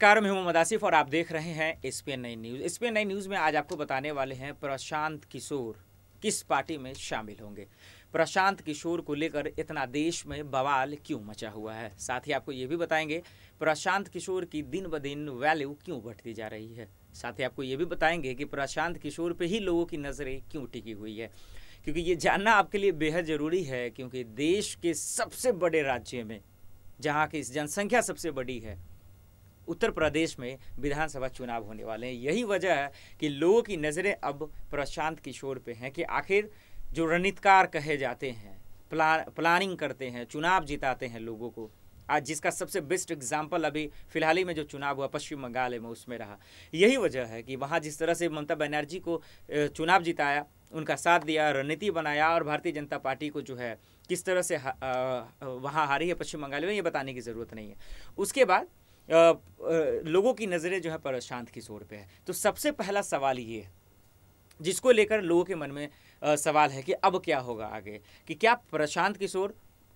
नमस्कार, मैं हूं मोहम्मद आसिफ और आप देख रहे हैं एसपीएन 9 न्यूज़। एसपीएन 9 न्यूज़ में आज आपको बताने वाले हैं प्रशांत किशोर किस पार्टी में शामिल होंगे। प्रशांत किशोर को लेकर इतना देश में बवाल क्यों मचा हुआ है। साथ ही आपको ये भी बताएंगे प्रशांत किशोर की दिन ब दिन वैल्यू क्यों बढ़ती जा रही है। साथ ही आपको ये भी बताएंगे कि प्रशांत किशोर पे ही लोगों की नज़रें क्यों टिकी हुई है, क्योंकि ये जानना आपके लिए बेहद ज़रूरी है। क्योंकि देश के सबसे बड़े राज्य में, जहाँ की जनसंख्या सबसे बड़ी है, उत्तर प्रदेश में विधानसभा चुनाव होने वाले हैं। यही वजह है कि लोगों की नज़रें अब प्रशांत किशोर पे हैं कि आखिर जो रणनीतिकार कहे जाते हैं, प्लानिंग करते हैं, चुनाव जिताते हैं लोगों को। आज जिसका सबसे बेस्ट एग्जाम्पल अभी फिलहाल ही में जो चुनाव हुआ पश्चिम बंगाल में, उसमें रहा। यही वजह है कि वहाँ जिस तरह से ममता बनर्जी को चुनाव जिताया, उनका साथ दिया, रणनीति बनाया, और भारतीय जनता पार्टी को जो है किस तरह से वहाँ हारी है पश्चिम बंगाल में, ये बताने की ज़रूरत नहीं है। उसके बाद लोगों की नज़रें जो है प्रशांत किशोर पे है। तो सबसे पहला सवाल ये है जिसको लेकर लोगों के मन में सवाल है कि अब क्या होगा आगे, कि क्या प्रशांत किशोर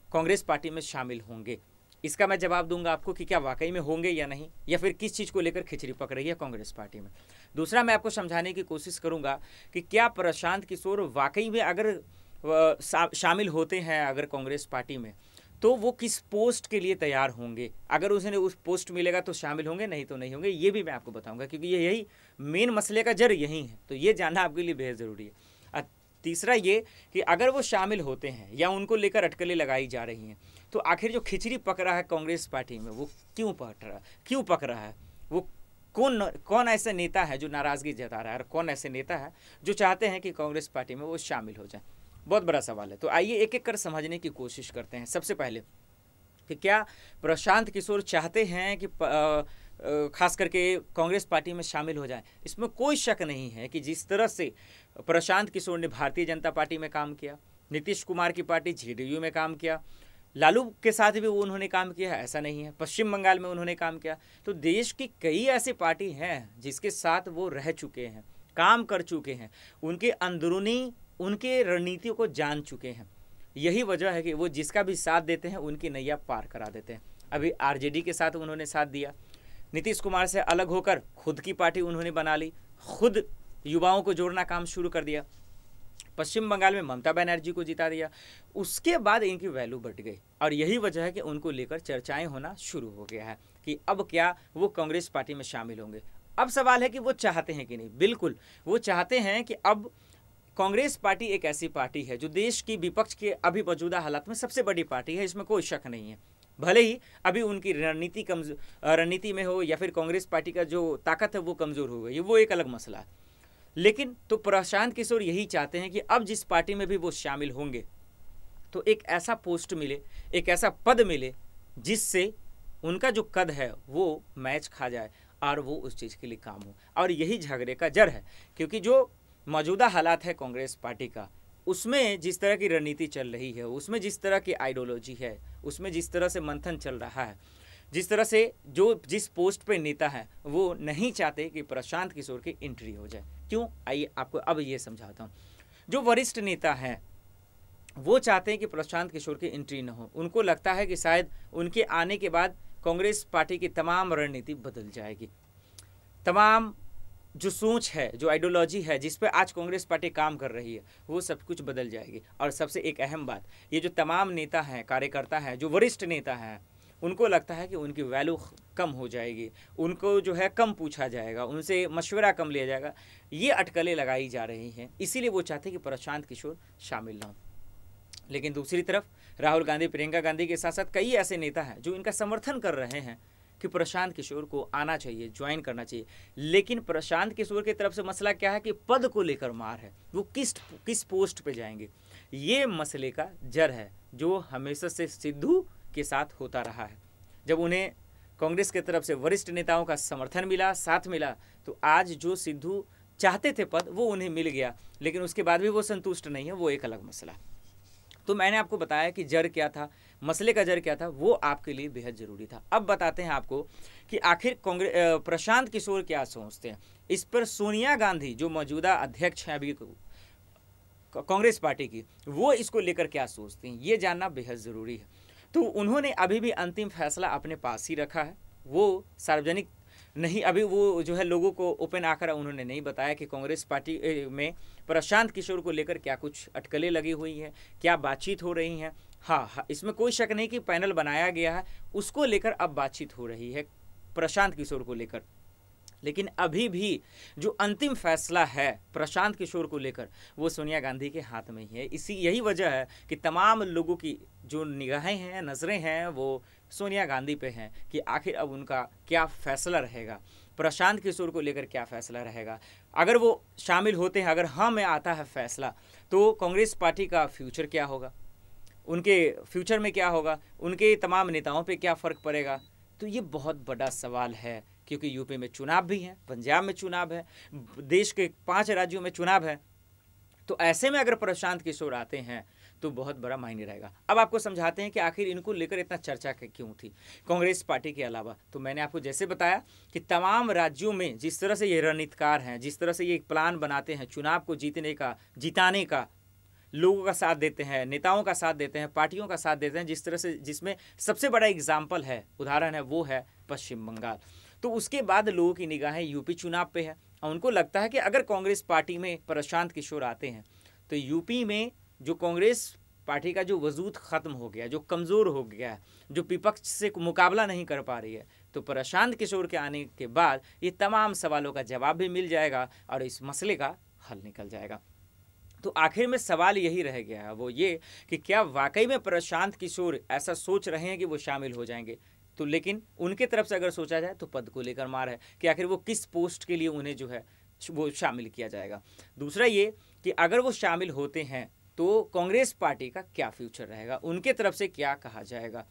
कांग्रेस पार्टी में शामिल होंगे। इसका मैं जवाब दूंगा आपको कि क्या वाकई में होंगे या नहीं, या फिर किस चीज़ को लेकर खिचड़ी पक रही है कांग्रेस पार्टी में। दूसरा, मैं आपको समझाने की कोशिश करूंगा कि क्या प्रशांत किशोर वाकई में अगर शामिल होते हैं अगर कांग्रेस पार्टी में, तो वो किस पोस्ट के लिए तैयार होंगे। अगर उन्हें उस पोस्ट मिलेगा तो शामिल होंगे, नहीं तो नहीं होंगे। ये भी मैं आपको बताऊंगा, क्योंकि ये यही मेन मसले का जड़ यही है। तो ये जानना आपके लिए बेहद ज़रूरी है। तीसरा ये कि अगर वो शामिल होते हैं या उनको लेकर अटकलें लगाई जा रही हैं, तो आखिर जो खिचड़ी पक रहा है कांग्रेस पार्टी में, वो क्यों पक रहा है। वो कौन ऐसा नेता है जो नाराज़गी जता रहा है, और कौन ऐसे नेता है जो चाहते हैं कि कांग्रेस पार्टी में वो शामिल हो जाए। बहुत बड़ा सवाल है। तो आइए एक एक कर समझने की कोशिश करते हैं। सबसे पहले कि क्या प्रशांत किशोर चाहते हैं कि खास करके कांग्रेस पार्टी में शामिल हो जाएं। इसमें कोई शक नहीं है कि जिस तरह से प्रशांत किशोर ने भारतीय जनता पार्टी में काम किया, नीतीश कुमार की पार्टी जेडीयू में काम किया, लालू के साथ भी वो उन्होंने काम किया है, ऐसा नहीं है, पश्चिम बंगाल में उन्होंने काम किया। तो देश की कई ऐसी पार्टी हैं जिसके साथ वो रह चुके हैं, काम कर चुके हैं, उनके अंदरूनी उनके रणनीतियों को जान चुके हैं। यही वजह है कि वो जिसका भी साथ देते हैं उनकी नैया पार करा देते हैं। अभी आरजेडी के साथ उन्होंने साथ दिया, नीतीश कुमार से अलग होकर खुद की पार्टी उन्होंने बना ली, खुद युवाओं को जोड़ना काम शुरू कर दिया, पश्चिम बंगाल में ममता बनर्जी को जिता दिया। उसके बाद इनकी वैल्यू बढ़ गई, और यही वजह है कि उनको लेकर चर्चाएं होना शुरू हो गया है कि अब क्या वो कांग्रेस पार्टी में शामिल होंगे। अब सवाल है कि वो चाहते हैं कि नहीं। बिल्कुल वो चाहते हैं कि अब कांग्रेस पार्टी एक ऐसी पार्टी है जो देश की विपक्ष के अभी मौजूदा हालात में सबसे बड़ी पार्टी है, इसमें कोई शक नहीं है। भले ही अभी उनकी रणनीति में हो या फिर कांग्रेस पार्टी का जो ताकत है वो कमज़ोर हो गई, वो एक अलग मसला है। लेकिन तो प्रशांत किशोर यही चाहते हैं कि अब जिस पार्टी में भी वो शामिल होंगे तो एक ऐसा पोस्ट मिले, एक ऐसा पद मिले जिससे उनका जो कद है वो मैच खा जाए और वो उस चीज़ के लिए काम हो। और यही झगड़े का जड़ है, क्योंकि जो मौजूदा हालात है कांग्रेस पार्टी का, उसमें जिस तरह की रणनीति चल रही है, उसमें जिस तरह की आइडियोलॉजी है, उसमें जिस तरह से मंथन चल रहा है, जिस तरह से जिस पोस्ट पे नेता है, वो नहीं चाहते कि प्रशांत किशोर की एंट्री हो जाए। क्यों, आइए आपको अब ये समझाता हूँ। जो वरिष्ठ नेता हैं वो चाहते हैं कि प्रशांत किशोर की एंट्री न हो। उनको लगता है कि शायद उनके आने के बाद कांग्रेस पार्टी की तमाम रणनीति बदल जाएगी, तमाम जो सोच है, जो आइडियोलॉजी है, जिस पर आज कांग्रेस पार्टी काम कर रही है, वो सब कुछ बदल जाएगी। और सबसे एक अहम बात, ये जो तमाम नेता हैं, कार्यकर्ता हैं, जो वरिष्ठ नेता हैं, उनको लगता है कि उनकी वैल्यू कम हो जाएगी, उनको जो है कम पूछा जाएगा, उनसे मशवरा कम लिया जाएगा। ये अटकलें लगाई जा रही हैं, इसीलिए वो चाहते हैं कि प्रशांत किशोर शामिल ना हो। लेकिन दूसरी तरफ राहुल गांधी, प्रियंका गांधी के साथ साथ कई ऐसे नेता हैं जो इनका समर्थन कर रहे हैं कि प्रशांत किशोर को आना चाहिए, ज्वाइन करना चाहिए। लेकिन प्रशांत किशोर की तरफ से मसला क्या है कि पद को लेकर मार है, वो किस पोस्ट पे जाएंगे। ये मसले का जड़ है जो हमेशा से सिद्धू के साथ होता रहा है। जब उन्हें कांग्रेस की तरफ से वरिष्ठ नेताओं का समर्थन मिला, साथ मिला, तो आज जो सिद्धू चाहते थे पद वो उन्हें मिल गया, लेकिन उसके बाद भी वो संतुष्ट नहीं है, वो एक अलग मसला। तो मैंने आपको बताया कि जड़ क्या था, मसले का जड़ क्या था, वो आपके लिए बेहद ज़रूरी था। अब बताते हैं आपको कि आखिर प्रशांत किशोर क्या सोचते हैं। इस पर सोनिया गांधी जो मौजूदा अध्यक्ष हैं अभी कांग्रेस पार्टी की, वो इसको लेकर क्या सोचती हैं, ये जानना बेहद ज़रूरी है। तो उन्होंने अभी भी अंतिम फैसला अपने पास ही रखा है। वो सार्वजनिक नहीं, अभी वो जो है लोगों को ओपन आकर उन्होंने नहीं बताया कि कांग्रेस पार्टी में प्रशांत किशोर को लेकर क्या कुछ अटकलें लगी हुई हैं, क्या बातचीत हो रही हैं। हाँ, इसमें कोई शक नहीं कि पैनल बनाया गया है, उसको लेकर अब बातचीत हो रही है प्रशांत किशोर को लेकर। लेकिन अभी भी जो अंतिम फैसला है प्रशांत किशोर को लेकर वो सोनिया गांधी के हाथ में ही है। यही वजह है कि तमाम लोगों की जो निगाहें हैं, नज़रें हैं, वो सोनिया गांधी पे हैं कि आखिर अब उनका क्या फैसला रहेगा, प्रशांत किशोर को लेकर क्या फैसला रहेगा। अगर वो शामिल होते हैं, अगर हाँ में आता है फैसला, तो कांग्रेस पार्टी का फ्यूचर क्या होगा, उनके फ्यूचर में क्या होगा, उनके तमाम नेताओं पे क्या फ़र्क पड़ेगा। तो ये बहुत बड़ा सवाल है, क्योंकि यूपी में चुनाव भी है, पंजाब में चुनाव है, देश के 5 राज्यों में चुनाव है। तो ऐसे में अगर प्रशांत किशोर आते हैं तो बहुत बड़ा मायने रहेगा। अब आपको समझाते हैं कि आखिर इनको लेकर इतना चर्चा क्यों थी कांग्रेस पार्टी के अलावा। तो मैंने आपको जैसे बताया कि तमाम राज्यों में जिस तरह से ये रणनीतिकार हैं, जिस तरह से ये एक प्लान बनाते हैं चुनाव को जिताने का, लोगों का साथ देते हैं, नेताओं का साथ देते हैं, पार्टियों का साथ देते हैं, जिस तरह से, जिसमें सबसे बड़ा एग्जाम्पल है, उदाहरण है, वो है पश्चिम बंगाल। तो उसके बाद लोगों की निगाहें यूपी चुनाव पे है और उनको लगता है कि अगर कांग्रेस पार्टी में प्रशांत किशोर आते हैं तो यूपी में जो कांग्रेस पार्टी का जो वजूद ख़त्म हो गया, जो कमज़ोर हो गया है, जो विपक्ष से मुकाबला नहीं कर पा रही है, तो प्रशांत किशोर के आने के बाद ये तमाम सवालों का जवाब भी मिल जाएगा और इस मसले का हल निकल जाएगा। तो आखिर में सवाल यही रह गया है, वो ये कि क्या वाकई में प्रशांत किशोर ऐसा सोच रहे हैं कि वो शामिल हो जाएंगे। तो लेकिन उनके तरफ से अगर सोचा जाए तो पद को लेकर मार है कि आखिर वो किस पोस्ट के लिए उन्हें जो है वो शामिल किया जाएगा। दूसरा ये कि अगर वो शामिल होते हैं तो कांग्रेस पार्टी का क्या फ्यूचर रहेगा, उनके तरफ से क्या कहा जाएगा,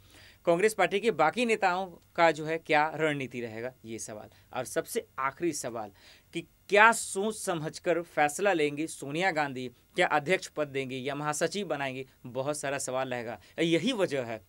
कांग्रेस पार्टी के बाकी नेताओं का जो है क्या रणनीति रहेगा, ये सवाल। और सबसे आखिरी सवाल कि क्या सोच समझकर फैसला लेंगी सोनिया गांधी, क्या अध्यक्ष पद देंगी या महासचिव बनाएंगी, बहुत सारा सवाल रहेगा। यही वजह है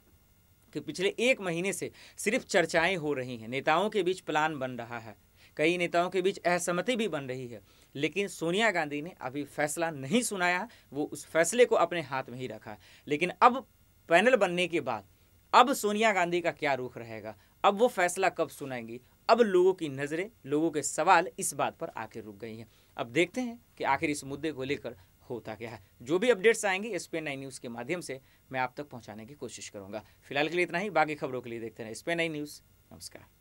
कि पिछले 1 महीने से सिर्फ चर्चाएं हो रही हैं, नेताओं के बीच प्लान बन रहा है, कई नेताओं के बीच असहमति भी बन रही है, लेकिन सोनिया गांधी ने अभी फैसला नहीं सुनाया है, वो उस फैसले को अपने हाथ में ही रखा है। लेकिन अब पैनल बनने के बाद अब सोनिया गांधी का क्या रुख रहेगा, अब वो फैसला कब सुनाएंगी, अब लोगों की नज़रें, लोगों के सवाल इस बात पर आके रुक गई हैं। अब देखते हैं कि आखिर इस मुद्दे को लेकर होता क्या है। जो भी अपडेट्स आएंगे SPN9 न्यूज़ के माध्यम से मैं आप तक पहुंचाने की कोशिश करूंगा। फिलहाल के लिए इतना ही, बाकी खबरों के लिए देखते रहें SPN9 न्यूज़। नमस्कार।